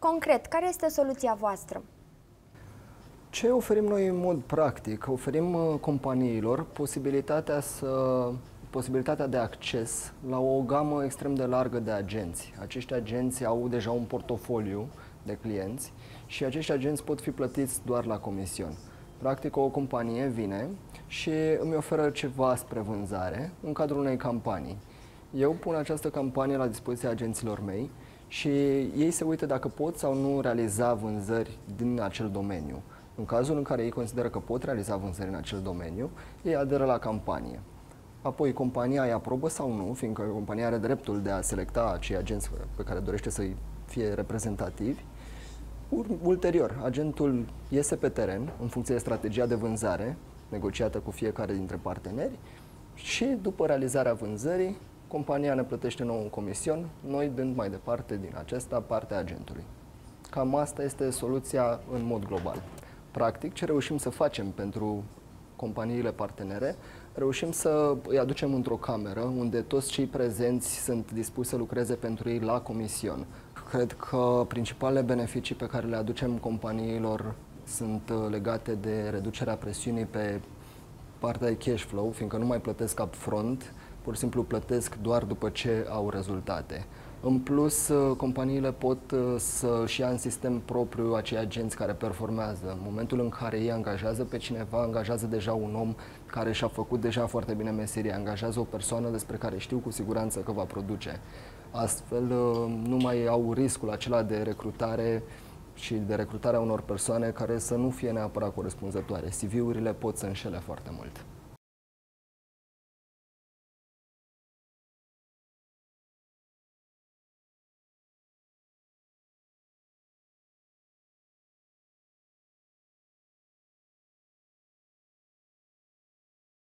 Concret, care este soluția voastră? Ce oferim noi în mod practic? Oferim companiilor posibilitatea de acces la o gamă extrem de largă de agenți. Acești agenți au deja un portofoliu de clienți și acești agenți pot fi plătiți doar la comision. Practic, o companie vine și îmi oferă ceva spre vânzare în cadrul unei campanii. Eu pun această campanie la dispoziția agenților mei și ei se uită dacă pot sau nu realiza vânzări din acel domeniu. În cazul în care ei consideră că pot realiza vânzări în acel domeniu, ei aderă la campanie. Apoi compania îi aprobă sau nu, fiindcă compania are dreptul de a selecta acei agenți pe care dorește să-i fie reprezentativi. Ulterior, agentul iese pe teren în funcție de strategia de vânzare negociată cu fiecare dintre parteneri și după realizarea vânzării, compania ne plătește nouă un comision, noi dând mai departe din acesta partea agentului. Cam asta este soluția în mod global. Practic, ce reușim să facem pentru companiile partenere, reușim să îi aducem într-o cameră unde toți cei prezenți sunt dispuși să lucreze pentru ei la comision. Cred că principalele beneficii pe care le aducem companiilor sunt legate de reducerea presiunii pe partea de cash flow, fiindcă nu mai plătesc upfront, pur și simplu plătesc doar după ce au rezultate. În plus, companiile pot să-și ia în sistem propriu acei agenți care performează. În momentul în care ei angajează pe cineva, angajează deja un om care și-a făcut deja foarte bine meseria, angajează o persoană despre care știu cu siguranță că va produce. Astfel, nu mai au riscul acela de recrutare și de recrutarea unor persoane care să nu fie neapărat corespunzătoare. CV-urile pot să înșele foarte mult.